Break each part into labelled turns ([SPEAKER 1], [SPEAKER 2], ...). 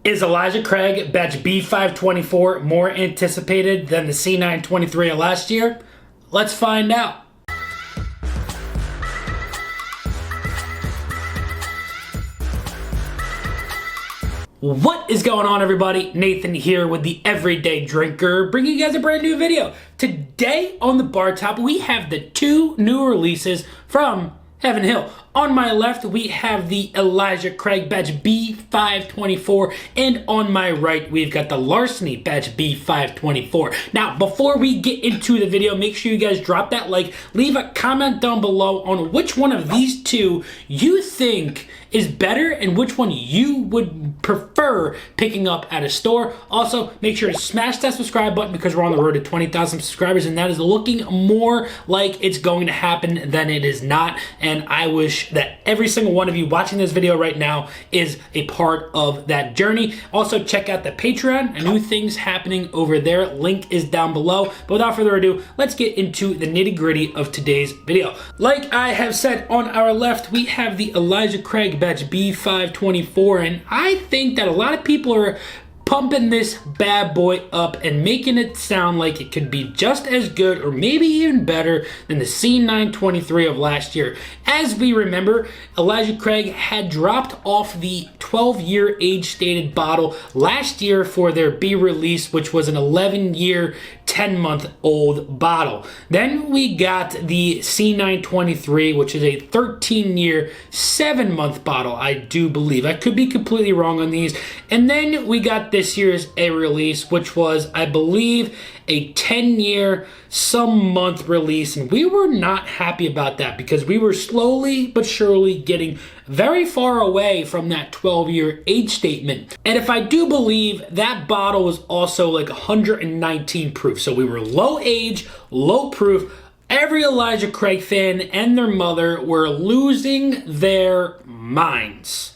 [SPEAKER 1] Is Elijah Craig batch B524 more anticipated than the C923 of last year? Let's find out. What is going on, everybody? Nathan here with the Everyday Drinker, bringing you guys a brand new video. Today on the bar top, we have the two new releases from Heaven Hill. On my left, we have the Elijah Craig batch B524, and on my right, we've got the Larceny batch B524. Now, before we get into the video, make sure you guys drop that like, leave a comment down below on which one of these two you think is better and which one you would prefer picking up at a store. Also, make sure to smash that subscribe button because we're on the road to 20,000 subscribers, and that is looking more like it's going to happen than it is not. And I wish that every single one of you watching this video right now is a part of that journey. Also, check out the Patreon and new things happening over there. Link is down below. But without further ado, let's get into the nitty-gritty of today's video. Like I have said, on our left, we have the Elijah Craig batch B524, and I think that a lot of people are pumping this bad boy up and making it sound like it could be just as good or maybe even better than the C923 of last year. As we remember, Elijah Craig had dropped off the 12-year age-stated bottle last year for their B release, which was an 11-year, 10-month-old bottle. Then we got the C923, which is a 13-year, 7-month bottle, I do believe. I could be completely wrong on these. And then we got this year's A release, which was, I believe, a 10-year, some month release, and we were not happy about that because we were slowly but surely getting very far away from that 12-year age statement. And if I do believe, that bottle was also like 119 proof, so we were low age, low proof. Every Elijah Craig fan and their mother were losing their minds.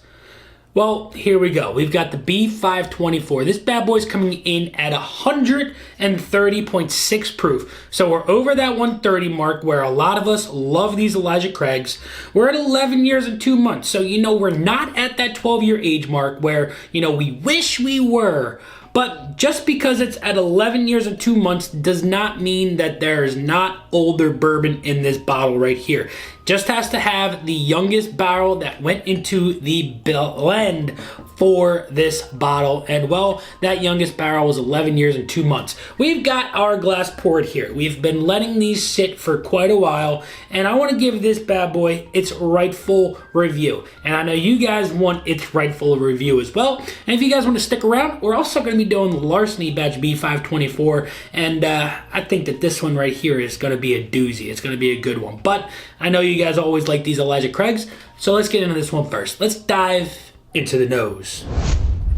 [SPEAKER 1] Well, here we go. We've got the B524. This bad boy's coming in at 130.6 proof. So we're over that 130 mark where a lot of us love these Elijah Craigs. We're at 11 years and 2 months. So, we're not at that 12-year age mark where, we wish we were. But just because it's at 11 years and 2 months does not mean that there is not older bourbon in this bottle right here. Just has to have the youngest barrel that went into the blend for this bottle. And well, that youngest barrel was 11 years and 2 months. We've got our glass poured here. We've been letting these sit for quite a while, and I want to give this bad boy its rightful review. And I know you guys want its rightful review as well. And if you guys want to stick around, we're also going to be doing the Larceny batch B524, and I think that this one right here is going to be a doozy. It's going to be a good one. But I know you guys always like these Elijah Craigs, so let's get into this one first. Let's dive into the nose.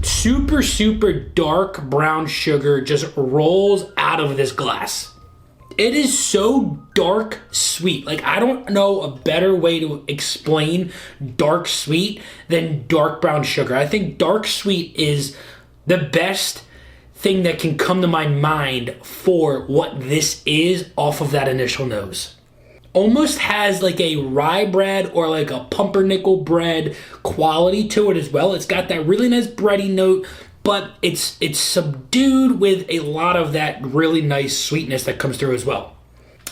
[SPEAKER 1] Super, super dark brown sugar just rolls out of this glass. It is so dark sweet. Like, I don't know a better way to explain dark sweet than dark brown sugar. I think dark sweet is the best thing that can come to my mind for what this is off of that initial nose. Almost has like a rye bread or like a pumpernickel bread quality to it as well. It's got that really nice bready note, but it's subdued with a lot of that really nice sweetness that comes through as well.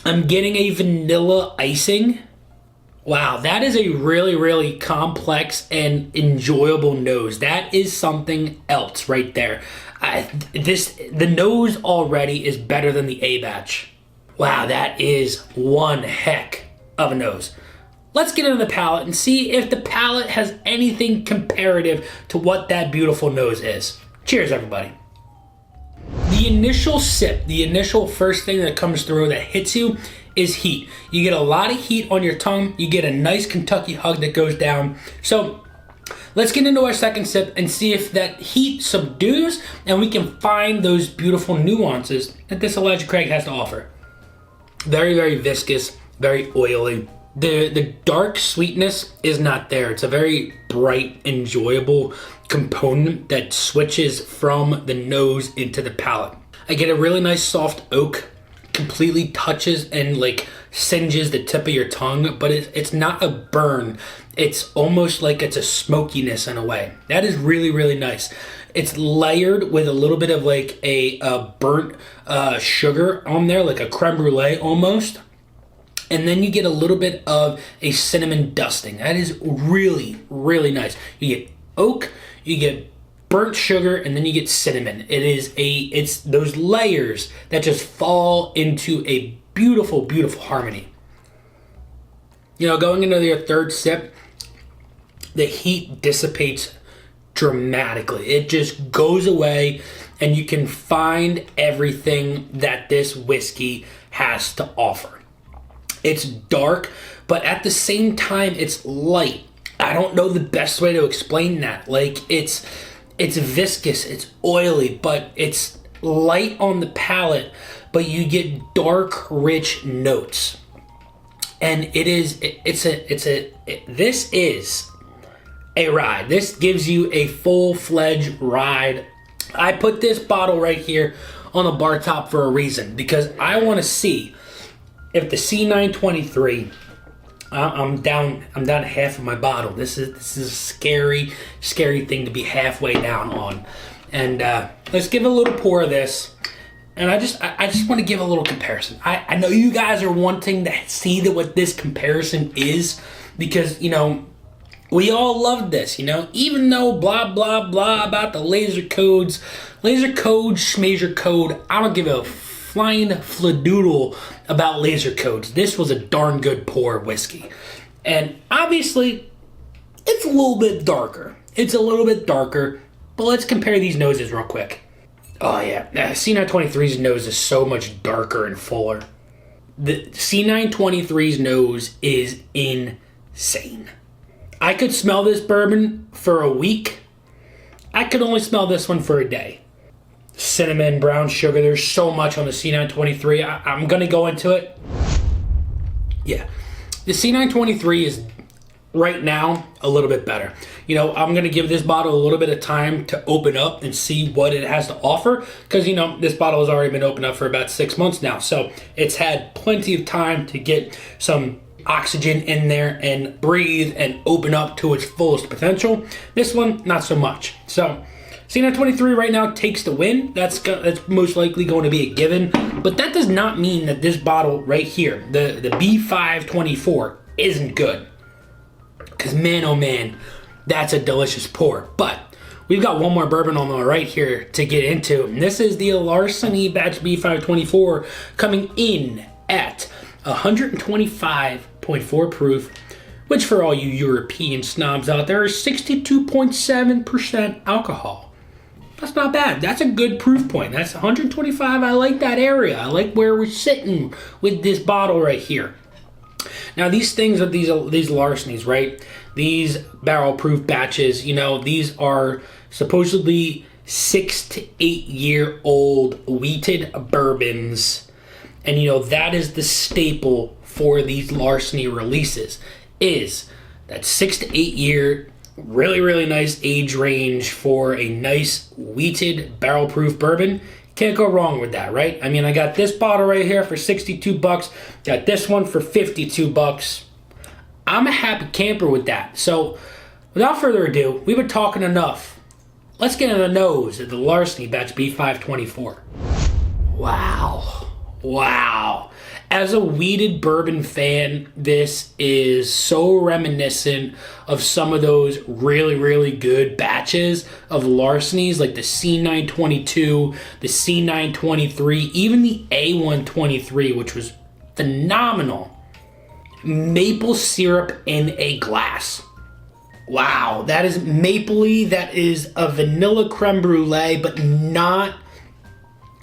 [SPEAKER 1] I'm getting a vanilla icing. Wow, that is a really, really complex and enjoyable nose. That is something else right there. The nose already is better than the A batch. Wow, that is one heck of a nose. Let's get into the palate and see if the palate has anything comparative to what that beautiful nose is. Cheers, everybody. The initial sip, the initial first thing that comes through that hits you is heat. You get a lot of heat on your tongue. You get a nice Kentucky hug that goes down. So let's get into our second sip and see if that heat subdues and we can find those beautiful nuances that this Elijah Craig has to offer. Very, very viscous, very oily. The dark sweetness is not there. It's a very bright, enjoyable component that switches from the nose into the palate. I get a really nice soft oak, completely touches and like singes the tip of your tongue, but it's not a burn. It's almost like it's a smokiness in a way. That is really, really nice. It's layered with a little bit of like a burnt sugar on there, like a creme brulee almost. And then you get a little bit of a cinnamon dusting. That is really, really nice. You get oak, you get burnt sugar, and then you get cinnamon. It's those layers that just fall into a beautiful, beautiful harmony. You know, going into your third sip, the heat dissipates dramatically. It just goes away, and you can find everything that this whiskey has to offer. It's dark, but at the same time, it's light. I don't know the best way to explain that. Like, it's viscous, it's oily, but it's light on the palate, but you get dark, rich notes. And this is a ride. This gives you a full-fledged ride. I put this bottle right here on the bar top for a reason, because I want to see if the C923, I'm down half of my bottle. This is a scary, scary thing to be halfway down on. And let's give a little pour of this. And I just want to give a little comparison. I know you guys are wanting to see what this comparison is, because, you know, we all love this, you know, even though blah, blah, blah about the laser code, schmazer code, I don't give a flying fladoodle about laser codes. This was a darn good pour whiskey. And obviously, it's a little bit darker. But let's compare these noses real quick. Oh yeah, C923's nose is so much darker and fuller. The C923's nose is insane. I could smell this bourbon for a week. I could only smell this one for a day. Cinnamon, brown sugar, there's so much on the C923. I'm going to go into it. Yeah, the C923 is right now a little bit better. You know, I'm going to give this bottle a little bit of time to open up and see what it has to offer, because, you know, this bottle has already been opened up for about 6 months now, so it's had plenty of time to get some oxygen in there and breathe and open up to its fullest potential. This one, not so much. So C923 right now takes the win. That's most likely going to be a given, but that does not mean that this bottle right here, the B524, isn't good. Because man, oh man, that's a delicious pour. But we've got one more bourbon on the right here to get into. And this is the Larceny Batch B524, coming in at 125.4 proof, which for all you European snobs out there is 62.7% alcohol. That's not bad. That's a good proof point. That's 125. I like that area. I like where we're sitting with this bottle right here. Now, these things are these Larcenys, right? These barrel-proof batches, you know, these are supposedly 6 to 8 year old wheated bourbons. And, you know, that is the staple for these Larceny releases, is that 6 to 8 year, really, really nice age range for a nice wheated barrel-proof bourbon. Can't go wrong with that, right? I mean, I got this bottle right here for 62 bucks. Got this one for 52 bucks. I'm a happy camper with that. So, without further ado, we've been talking enough. Let's get in the nose of the Larceny Batch B524. Wow. Wow. As a wheated bourbon fan, this is so reminiscent of some of those really, really good batches of Larcenys, like the C922, the C923, even the A123, which was phenomenal. Maple syrup in a glass. Wow, that is mapley. That is a vanilla creme brulee, but not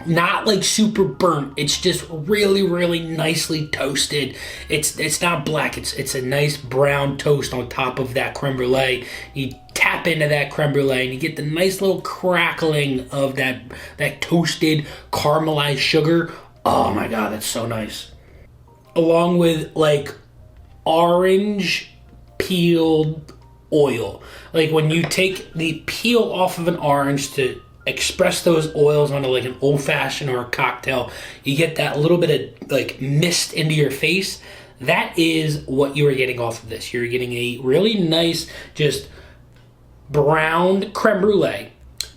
[SPEAKER 1] like super burnt. It's just really, really nicely toasted. It's not black. It's a nice brown toast on top of that creme brulee. You tap into that creme brulee and you get the nice little crackling of that toasted caramelized sugar. Oh my God, that's so nice. Along with like orange peeled oil. Like when you take the peel off of an orange to express those oils onto like an old-fashioned or a cocktail, you get that little bit of like mist into your face. That is what you are getting off of this. You're getting a really nice, just browned creme brulee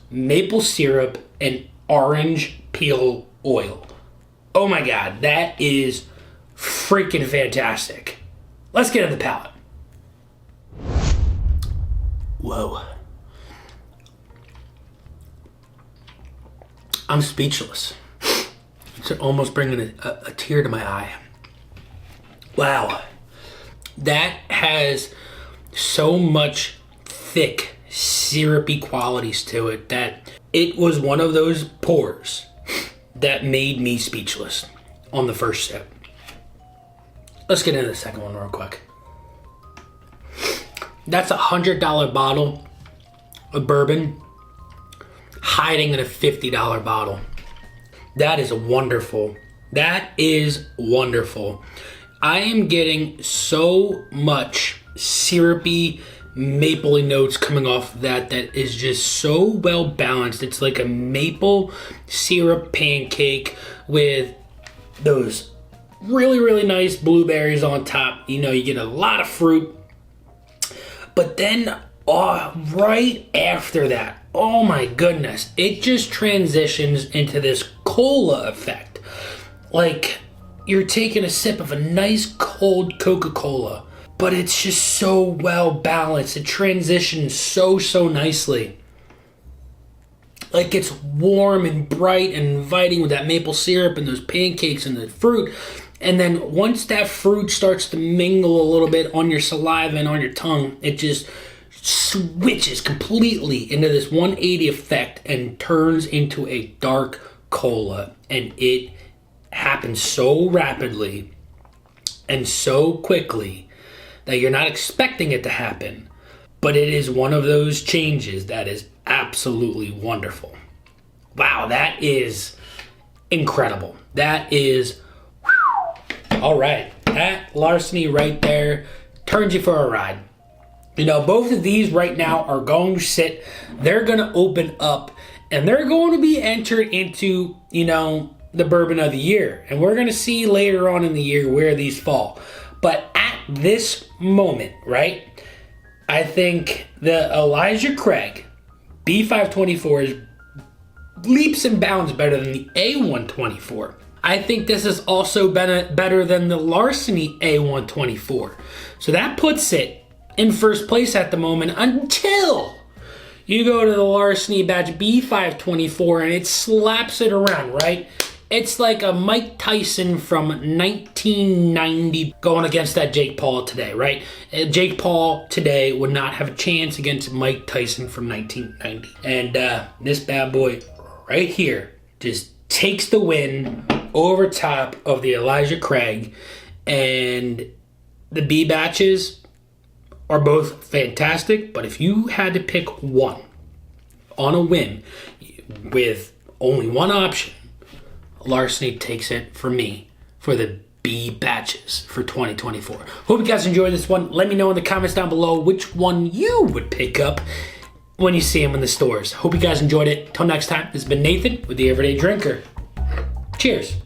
[SPEAKER 1] maple syrup, and orange peel oil. Oh my God, that is freaking fantastic. Let's get to the palate. Whoa. I'm speechless. It's almost bringing a tear to my eye. Wow. That has so much thick, syrupy qualities to it that it was one of those pours that made me speechless on the first sip. Let's get into the second one real quick. That's a $100 bottle of bourbon hiding in a $50 bottle. That is wonderful. That is wonderful. I am getting so much syrupy, mapley notes coming off of that is just so well balanced. It's like a maple syrup pancake with those really, really nice blueberries on top. You know, you get a lot of fruit. But then right after that, oh my goodness, it just transitions into this cola effect. Like you're taking a sip of a nice cold Coca-Cola, but it's just so well balanced. It transitions so nicely. Like it's warm and bright and inviting with that maple syrup and those pancakes and the fruit. And then once that fruit starts to mingle a little bit on your saliva and on your tongue, it just switches completely into this 180 effect and turns into a dark cola. And it happens so rapidly and so quickly that you're not expecting it to happen. But it is one of those changes that is absolutely wonderful. Wow, that is incredible. That is, all right. That Larceny right there turns you for a ride. You know, both of these right now are going to sit. They're going to open up and they're going to be entered into, you know, the bourbon of the year. And we're going to see later on in the year where these fall. But at this moment, right, I think the Elijah Craig B524 is leaps and bounds better than the A124. I think this is also better than the Larceny A124. So that puts it in first place at the moment until you go to the Larceny batch B524 and it slaps it around, right? It's like a Mike Tyson from 1990 going against that Jake Paul today, right? Jake Paul today would not have a chance against Mike Tyson from 1990. And this bad boy right here just takes the win over top of the Elijah Craig. And the B batches are both fantastic, but if you had to pick one on a whim with only one option, Larceny takes it for me for the B batches for 2024. Hope you guys enjoyed this one. Let me know in the comments down below which one you would pick up when you see them in the stores. Hope you guys enjoyed it. Till next time, this has been Nathan with The Everyday Drinker. Cheers.